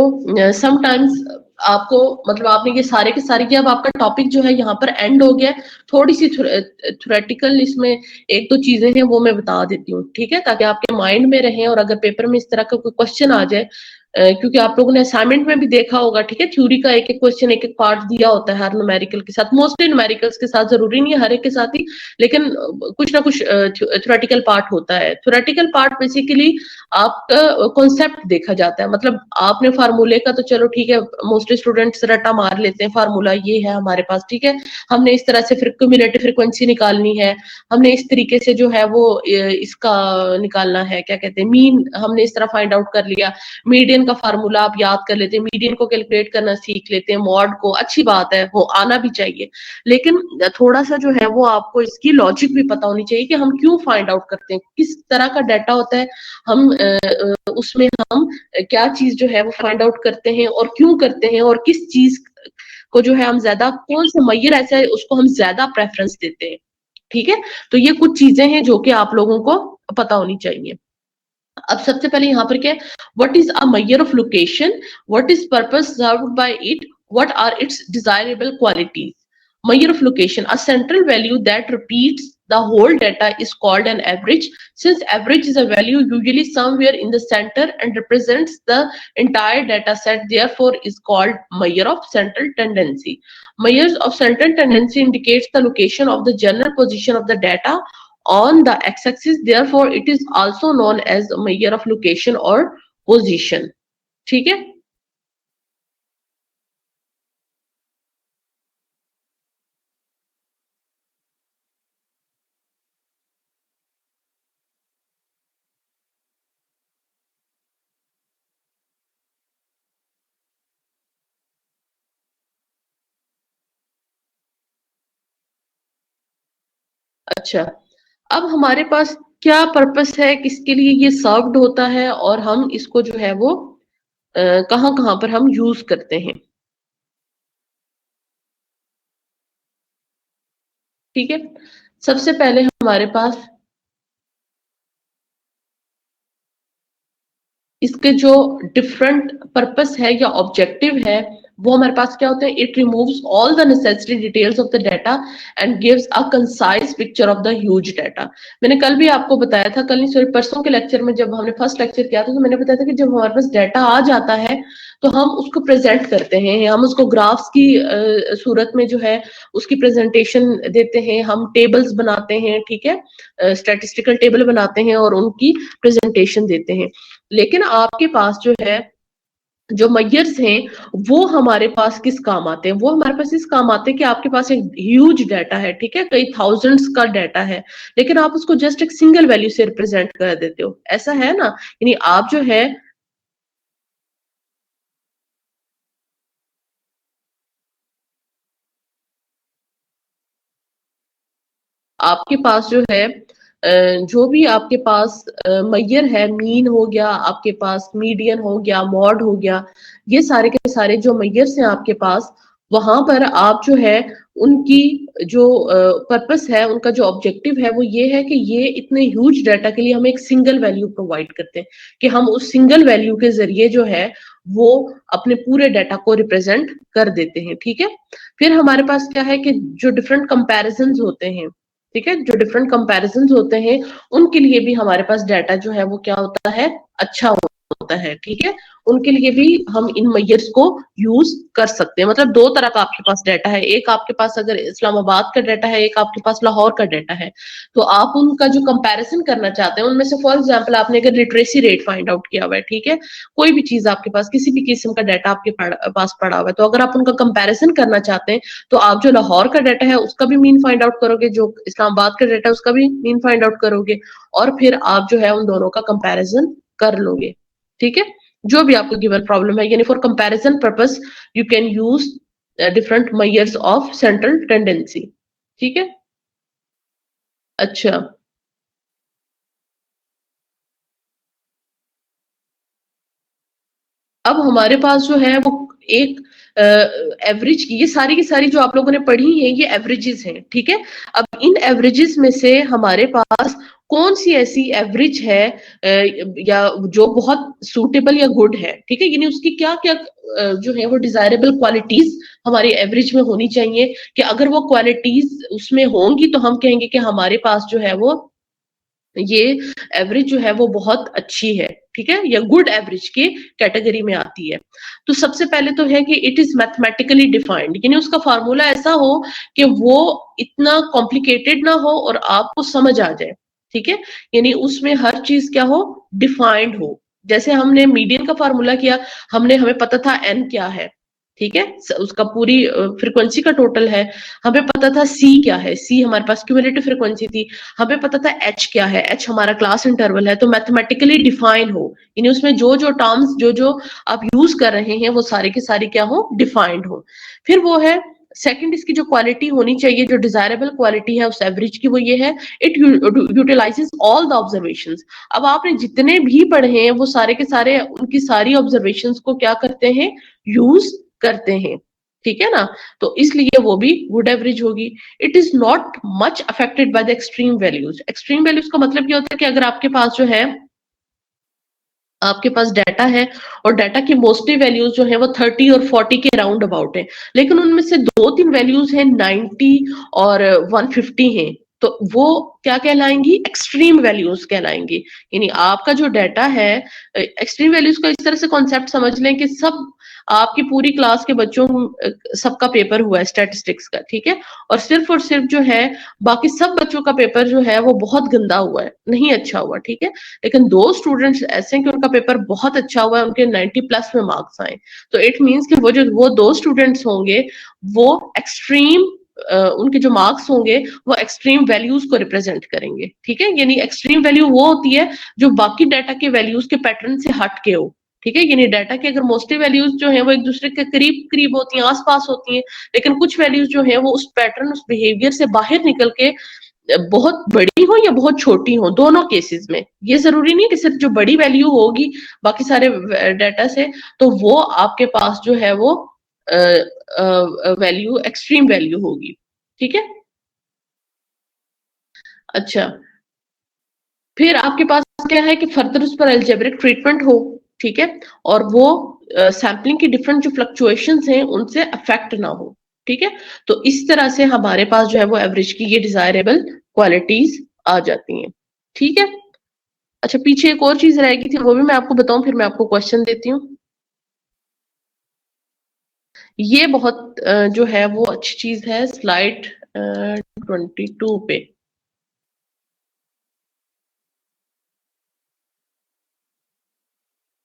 समटाइम्स आपको मतलब आपने ये सारे के सारे किया, अब आपका टॉपिक जो है यहाँ पर एंड हो गया है। थोड़ी सी थ्योरेटिकल इसमें एक दो चीजें हैं वो मैं बता देती हूँ, ठीक है, ताकि आपके माइंड में रहे और अगर पेपर में इस तरह का कोई क्वेश्चन आ जाए, क्योंकि आप लोगों ने असाइनमेंट में भी देखा होगा, ठीक है, थ्योरी का एक एक क्वेश्चन एक एक पार्ट दिया होता है हर न्यूमेरिकल के साथ, मोस्टली न्यूमेरिकल्स के साथ, जरूरी नहीं है हर एक के साथ ही, लेकिन कुछ ना कुछ थ्योरेटिकल पार्ट होता है। थ्योरेटिकल पार्ट बेसिकली आपका कॉन्सेप्ट देखा जाता है, मतलब आपने फार्मूले का तो चलो ठीक है, मोस्टली स्टूडेंट्स रट्टा मार लेते हैं, फार्मूला ये है हमारे पास, ठीक है, हमने इस तरह से फिर क्यूमुलेटिव फ्रीक्वेंसी निकालनी है, हमने इस तरीके से जो है वो इसका निकालना है, क्या कहते हैं, मीन हमने इस तरह फाइंड आउट कर लिया, मीडियन का फार्मूला आप याद कर लेते हैं, मीडियन को कैलकुलेट करना सीख लेते हैं, मॉड को, अच्छी बात है, वो आना भी चाहिए, लेकिन थोड़ा सा जो है वो आपको इसकी लॉजिक भी पता होनी चाहिए कि हम क्यों फाइंड आउट करते हैं, किस तरह का डाटा होता है, हम उसमें हम क्या चीज जो है वो फाइंड आउट करते हैं और क्यों करते हैं, और किस चीज को जो है हम ज्यादा, कौन सा मैयर ऐसा है उसको हम ज्यादा प्रेफरेंस देते हैं, ठीक है। तो ये कुछ चीजें हैं जो कि आप लोगों को पता होनी चाहिए। अब सबसे पहले यहाँ पर क्या है, what is a measure of location, what is purpose served by it, what are its desirable qualities. Measure of location, a central value that repeats the whole data is called an average. Since average is a value usually somewhere in the center and represents the entire data set, therefore is called measure of central tendency. Measures of central tendency indicates the location of the general position of the data on the x-axis. Therefore, it is also known as a measure of location or position. ठीक है। अच्छा, अब हमारे पास क्या purpose है, किसके लिए ये सर्व्ड होता है और हम इसको जो है वो कहाँ-कहाँ पर हम यूज़ करते हैं, ठीक है? सबसे पहले हमारे पास इसके जो डिफरेंट पर्पस है या ऑब्जेक्टिव है वो हमारे पास क्या होते हैं, it removes all the necessary details of the data and gives a concise picture of the huge data. मैंने कल भी आपको बताया था, कल नहीं सॉरी परसों के लेक्चर में जब हमने फर्स्ट लेक्चर किया था तो मैंने बताया था कि जब हमारे पास डाटा आ जाता है तो हम उसको प्रेजेंट करते हैं, हम उसको ग्राफ्स की सूरत में जो है उसकी प्रेजेंटेशन देते हैं, हम टेबल्स बनाते हैं, ठीक है, स्टैटिस्टिकल टेबल बनाते हैं और उनकी प्रेजेंटेशन देते हैं। लेकिन आपके पास जो है जो मैयर्स हैं वो हमारे पास किस काम आते हैं, वो हमारे पास इस काम आते हैं कि आपके पास एक ह्यूज डाटा है, ठीक है, कई थाउजेंड्स का डाटा है, लेकिन आप उसको जस्ट एक सिंगल वैल्यू से रिप्रेजेंट कर देते हो, ऐसा है ना। यानी आप जो है आपके पास जो है जो भी आपके पास मैयर है, मीन हो गया, आपके पास मीडियन हो गया, मॉड हो गया, ये सारे के सारे जो मैयर्स हैं आपके पास, वहां पर आप जो है उनकी जो पर्पस है, उनका जो ऑब्जेक्टिव है वो ये है कि ये इतने ह्यूज डाटा के लिए हम एक सिंगल वैल्यू प्रोवाइड करते हैं कि हम उस सिंगल वैल्यू के जरिए जो है वो अपने पूरे डाटा को रिप्रेजेंट कर देते हैं, ठीक है। फिर हमारे पास क्या है कि जो डिफरेंट कंपैरिजंस होते हैं, ठीक है, जो डिफरेंट कंपैरिजंस होते हैं उनके लिए भी हमारे पास डाटा जो है वो क्या होता है, अच्छा होता है, ठीक है। उनके लिए भी हम इन मैयर्स को यूज कर सकते हैं। मतलब दो तरह का आपके पास डाटा है, एक आपके पास अगर इस्लामाबाद का डाटा है, एक आपके पास लाहौर का डाटा है, तो आप उनका जो कंपैरिजन करना चाहते हैं उनमें से फॉर एग्जांपल आपने अगर लिटरेसी रेट फाइंड आउट किया हुआ है, ठीक है, कोई भी चीज आपके पास किसी भी किस्म का डाटा आपके पास पड़ा हुआ है, तो अगर आप उनका कंपैरिजन करना चाहते हैं तो आप जो लाहौर का डाटा है उसका भी मीन फाइंड आउट करोगे, जो इस्लामाबाद का डाटा है उसका भी मीन फाइंड आउट करोगे और फिर आप जो है उन दोनों का कंपैरिजन कर लोगे, ठीक है। जो भी आपको गिवन प्रॉब्लम है, यानी for comparison purpose you can use different measures of central tendency, ठीक है। अच्छा, अब हमारे पास जो है वो एक एवरेज की सारी जो आप लोगों ने पढ़ी है ये एवरेजेस हैं, ठीक है। अब इन एवरेजेस में से हमारे पास कौन सी ऐसी एवरेज है या जो बहुत सूटेबल या गुड है, ठीक है, यानी उसकी क्या क्या जो है वो डिजायरेबल क्वालिटीज हमारी एवरेज में होनी चाहिए कि अगर वो क्वालिटीज उसमें होंगी तो हम कहेंगे कि हमारे पास जो है वो ये एवरेज जो है वो बहुत अच्छी है, ठीक है, या गुड एवरेज की कैटेगरी में आती है। तो सबसे पहले तो है कि इट इज मैथमेटिकली डिफाइंड, यानी उसका फार्मूला ऐसा हो कि वो इतना कॉम्प्लिकेटेड ना हो और आपको समझ आ जाए, ठीक है, यानी उसमें हर चीज क्या हो, डिफाइंड हो। जैसे हमने मीडियन का फार्मूला किया, हमें पता था एन क्या है, ठीक है, उसका पूरी फ्रीक्वेंसी का टोटल है, हमें पता था सी क्या है, सी हमारे पास क्यूमुलेटिव फ्रीक्वेंसी थी, हमें पता था एच क्या है, एच हमारा क्लास इंटरवल है, तो मैथमेटिकली डिफाइन हो, यानी उसमें जो जो टर्म्स जो जो आप यूज कर रहे हैं वो सारे के सारे क्या हो, डिफाइंड हो। फिर वो है सेकंड, इसकी जो क्वालिटी होनी चाहिए, जो डिजायरेबल क्वालिटी है उस एवरेज की, वो ये है it utilises all the observations. अब आपने जितने भी पढ़े हैं वो सारे के सारे उनकी सारी ऑब्जर्वेशंस को क्या करते हैं, यूज करते हैं, ठीक है ना। तो इसलिए वो भी गुड एवरेज होगी। It is not much affected by the extreme values. Extreme values का मतलब क्या होता है कि अगर आपके पास जो है आपके पास डाटा है और डाटा की मोस्टली वैल्यूज जो है वो 30 और 40 के राउंड अबाउट है, लेकिन उनमें से दो तीन वैल्यूज हैं 90 और 150 हैं, तो वो क्या कहलाएंगी, एक्सट्रीम वैल्यूज कहलाएंगी। यानी आपका जो डाटा है, एक्सट्रीम वैल्यूज का इस तरह से कॉन्सेप्ट समझ लें कि सब आपकी पूरी क्लास के बच्चों सबका पेपर हुआ है स्टैटिस्टिक्स का, ठीक है, और सिर्फ जो है बाकी सब बच्चों का पेपर जो है वो बहुत गंदा हुआ है, नहीं अच्छा हुआ, ठीक है, लेकिन दो स्टूडेंट्स ऐसे हैं कि उनका पेपर बहुत अच्छा हुआ है, उनके 90 प्लस में मार्क्स आए, तो इट मींस कि वो दो स्टूडेंट्स होंगे वो एक्सट्रीम उनके जो मार्क्स होंगे वो एक्सट्रीम वैल्यूज को रिप्रेजेंट करेंगे, ठीक है, यानी एक्सट्रीम वैल्यू वो होती है जो बाकी डाटा के वैल्यूज के पैटर्न से हट के हो, ठीक है, यानी डाटा की अगर मोस्टली वैल्यूज जो है वो एक दूसरे के करीब करीब होती हैं, आसपास होती हैं, लेकिन कुछ वैल्यूज जो है वो उस पैटर्न उस बिहेवियर से बाहर निकल के बहुत बड़ी हो या बहुत छोटी हो, दोनों केसेस में ये जरूरी नहीं कि सिर्फ जो बड़ी वैल्यू होगी बाकी सारे डाटा से, तो वो आपके पास जो है वो वैल्यू एक्सट्रीम वैल्यू होगी। ठीक है। अच्छा, फिर आपके पास क्या है कि फर्दर उस पर अलजेब्रिक ट्रीटमेंट हो। ठीक है। और वो सैम्पलिंग की डिफरेंट जो फ्लक्चुएशंस हैं उनसे अफेक्ट ना हो। ठीक है। तो इस तरह से हमारे पास जो है वो एवरेज की ये डिजायरेबल क्वालिटीज आ जाती हैं। ठीक है। अच्छा, पीछे एक और चीज रह गई थी, वो भी मैं आपको बताऊं, फिर मैं आपको क्वेश्चन देती हूँ। ये बहुत जो है वो अच्छी चीज है, स्लाइड 22 पे।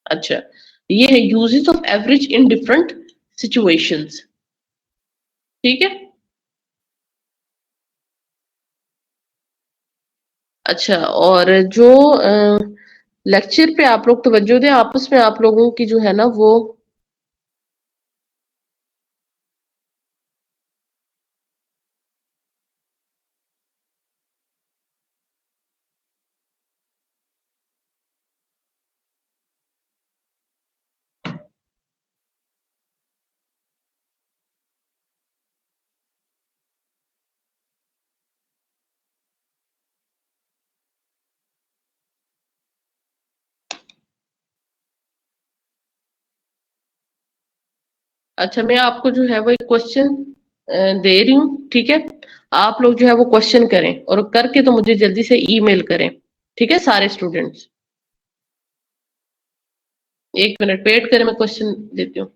अच्छा, ये है uses of average in different situations. ठीक है। अच्छा, और जो लेक्चर पे आप लोग तवज्जो दें, आपस में आप लोगों की जो है ना वो, अच्छा मैं आपको जो है वो एक क्वेश्चन दे रही हूँ। ठीक है। आप लोग जो है वो क्वेश्चन करें, और करके तो मुझे जल्दी से ईमेल करें। ठीक है सारे स्टूडेंट्स। एक मिनट वेट करें, मैं क्वेश्चन देती हूँ।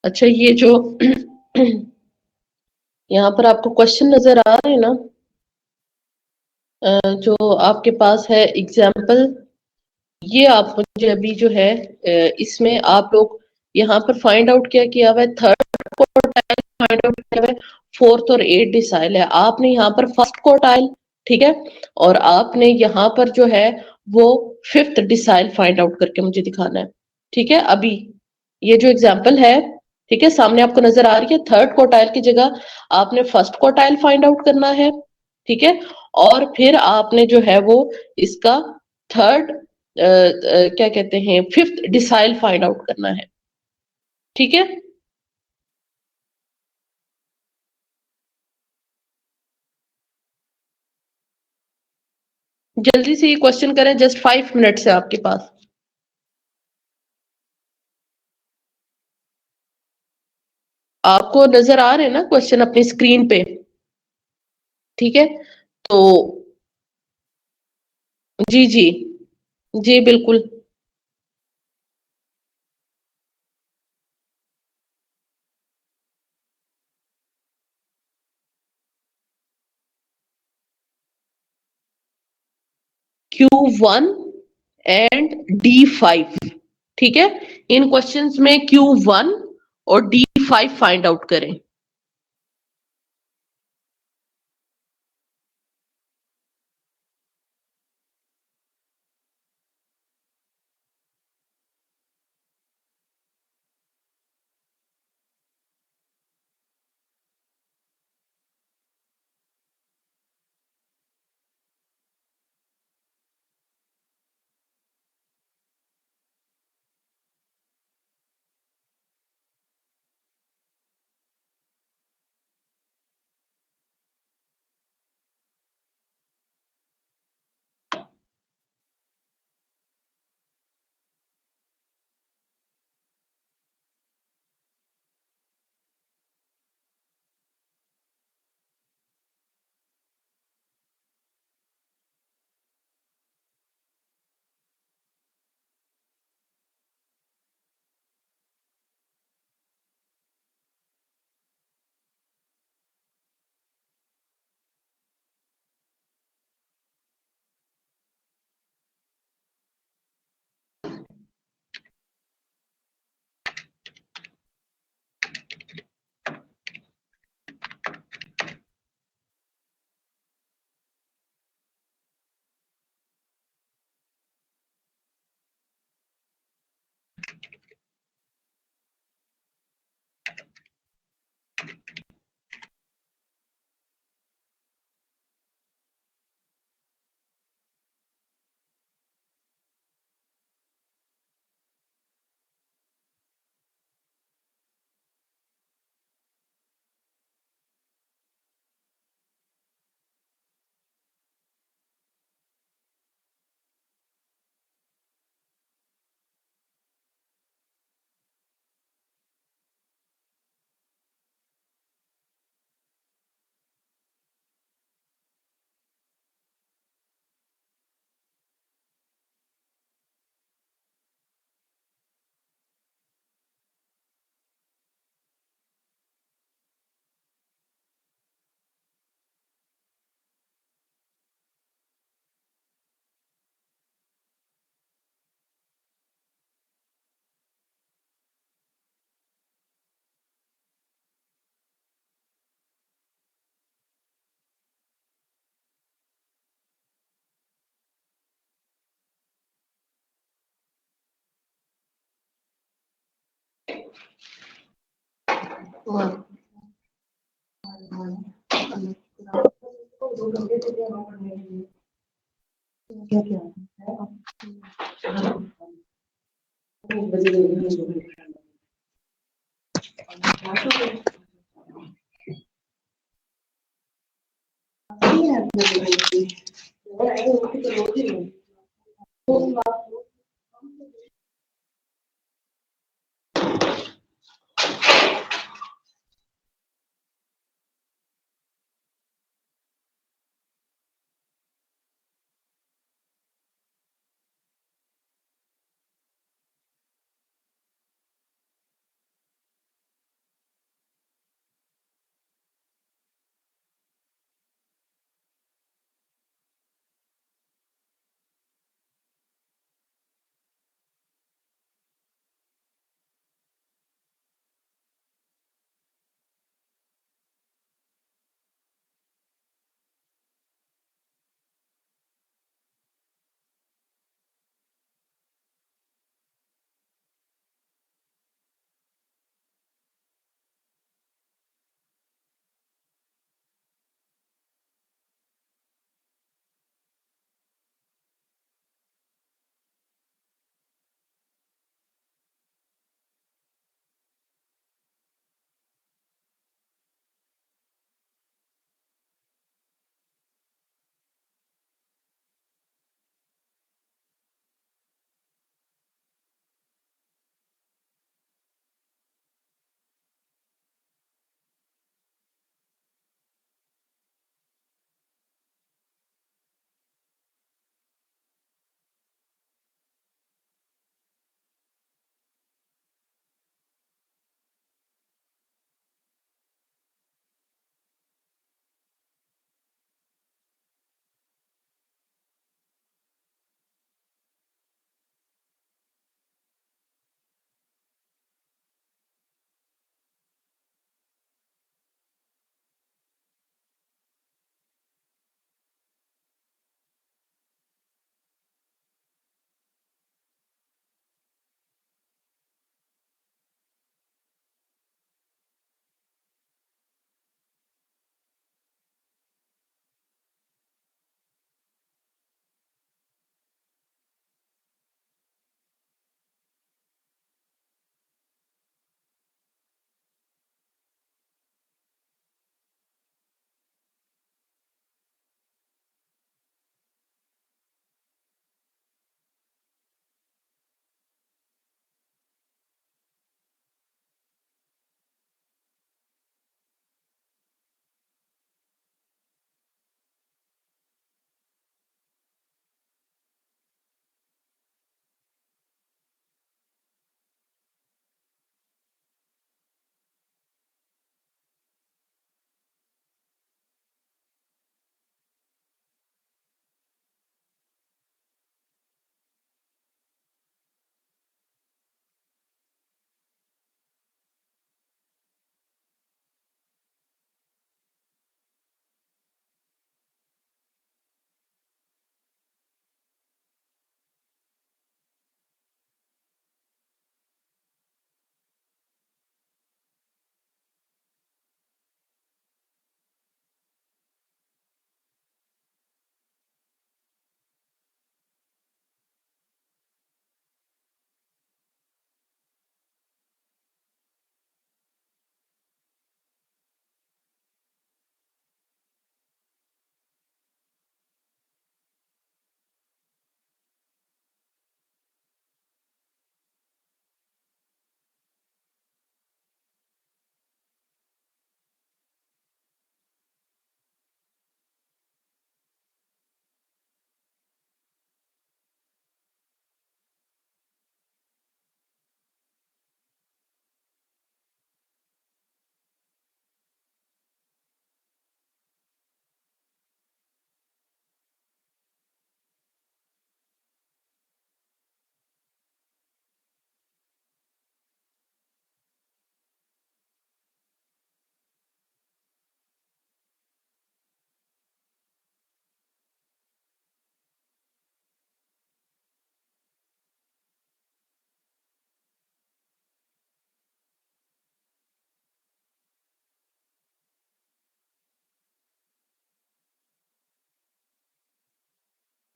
अच्छा, ये जो यहाँ पर आपको क्वेश्चन नजर आ रहे हैं ना, जो आपके पास है एग्जाम्पल, ये आप मुझे अभी जो है इसमें आप लोग यहाँ पर फाइंड आउट क्या किया हुआ है, थर्ड क्वार्टाइल फाइंड आउट किया हुआ है, फोर्थ और एट डिसाइल है। आपने यहाँ पर फर्स्ट क्वार्टाइल, ठीक है, और आपने यहाँ पर जो है वो फिफ्थ डिसाइल फाइंड आउट करके मुझे दिखाना है। ठीक है, अभी ये जो एग्जाम्पल है, ठीक है, सामने आपको नजर आ रही है, थर्ड क्वार्टाइल की जगह आपने फर्स्ट क्वार्टाइल फाइंड आउट करना है। ठीक है, और फिर आपने जो है वो इसका थर्ड क्या कहते हैं, फिफ्थ डिसाइल फाइंड आउट करना है। ठीक है, जल्दी से ये क्वेश्चन करें, जस्ट 5 मिनट्स है आपके पास। आपको नजर आ रहे हैं ना क्वेश्चन अपनी स्क्रीन पे? ठीक है, तो जी जी, जी बिल्कुल। Q1 एंड D5, ठीक है, इन क्वेश्चंस में Q1 और D5 फाइंड आउट करें।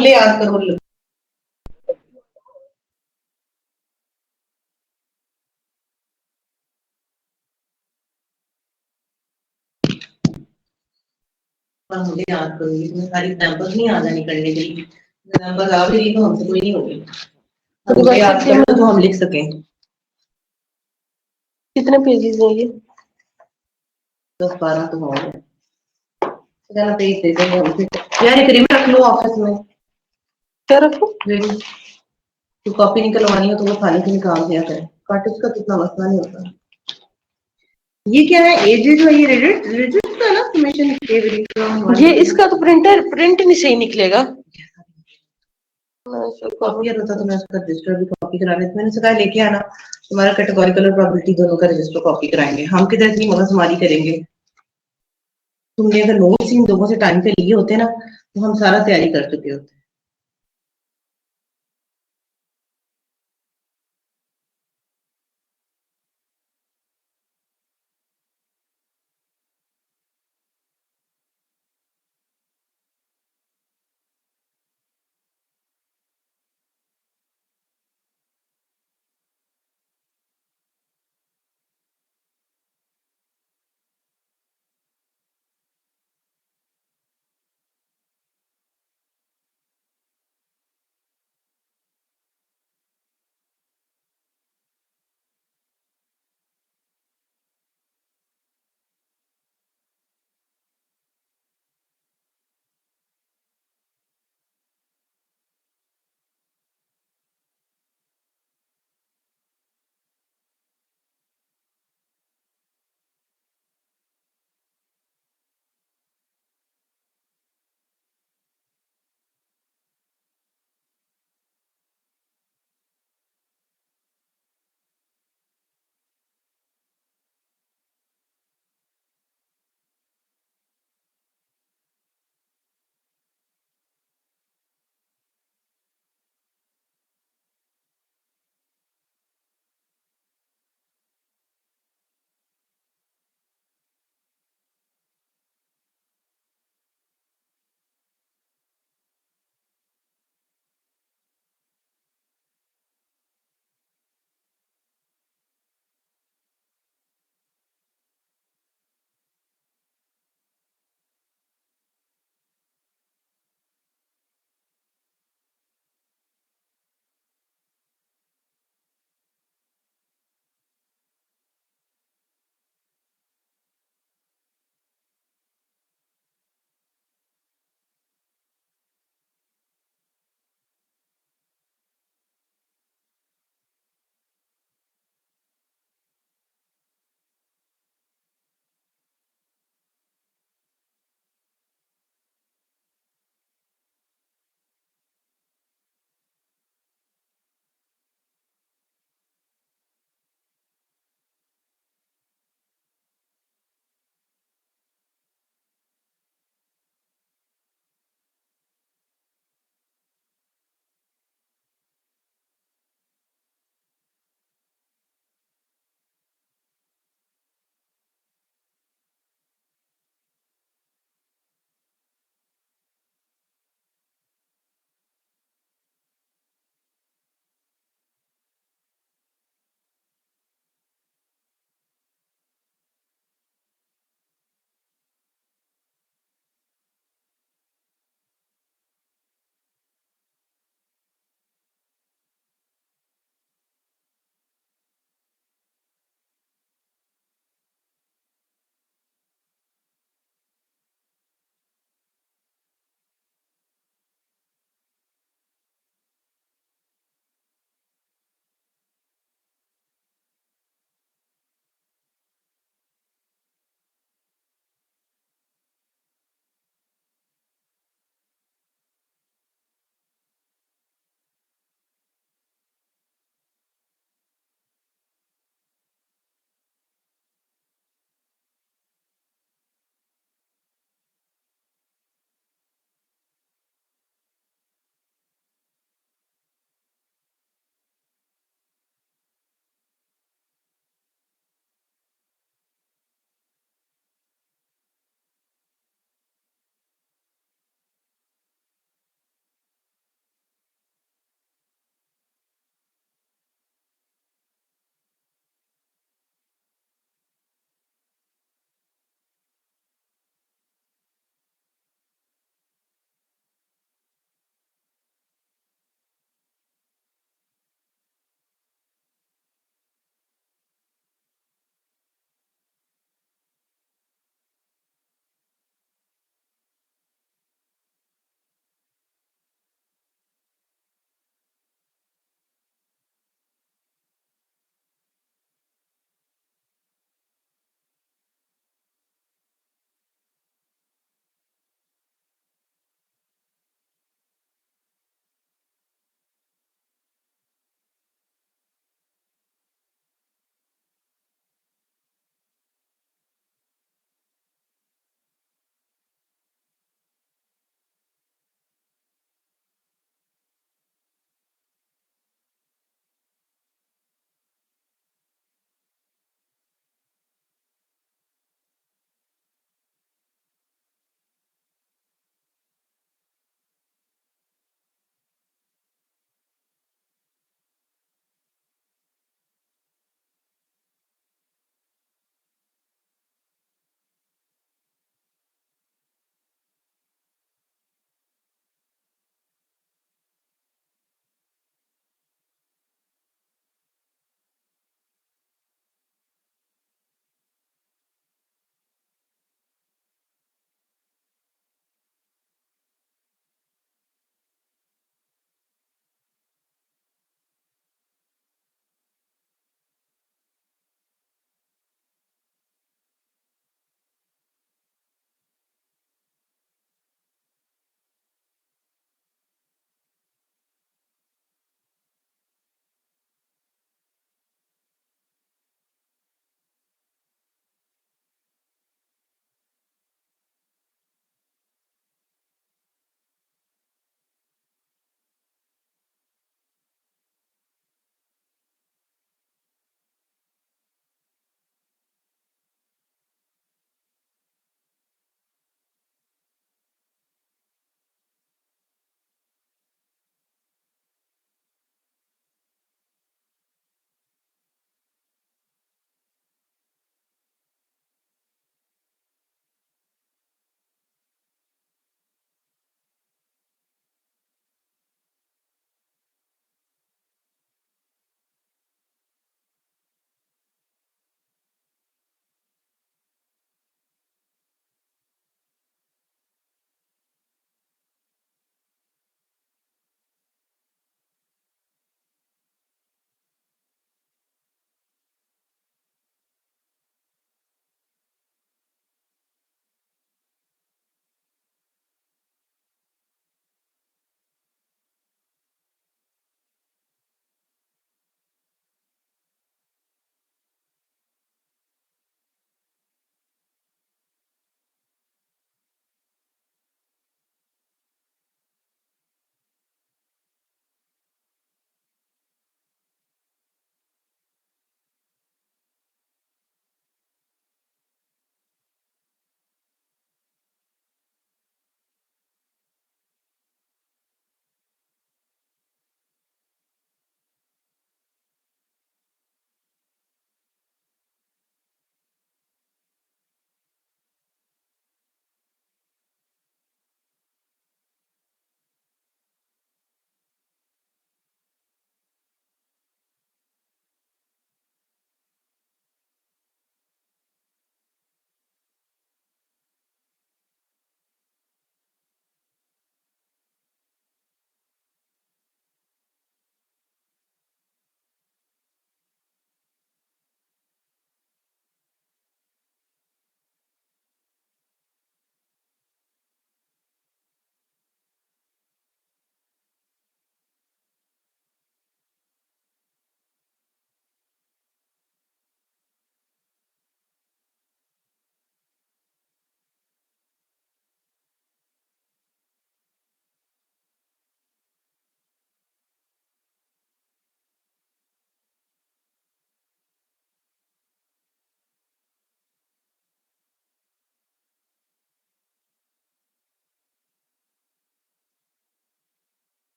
ले याद करो। मुझे याद करूंगी, तुम्हें सारी एग्जाम्पल्स नहीं आ जानी करने के लिए, एग्जाम्पल आ भी रही तो हमसे कोई नहीं होगी। तो मुझे याद कर लो जो हम लिख सकें। कितने पेजेस हैं ये? 10-12 तो होंगे। चलो पेज दे देंगे हम फिर। यार एक रिम रख लो ऑफिस में। क्या रखो? रिम। तो कॉपी निकलवानी हो तो वो खाने से निकाल दिया करें, कार्टिज का कितना मसला नहीं होता। ये क्या है? एजेस है, ये रिजिट का ना समेशन। ये इसका तो प्रिंट नहीं सही निकलेगा। कॉपियर होता तो मैं उसका रजिस्टर भी कॉपी करा लेती। मैंने कहा लेके आना, तुम्हारा कैटेगोरिकल और प्रोबेबिलिटी दोनों का रजिस्टर कॉपी कराएंगे हम। किधर इतनी मगजमारी करेंगे? तुमने अगर नोट्स इन लोगों से टाइम पे लिए होते ना तो हम सारा तैयारी कर चुके होते।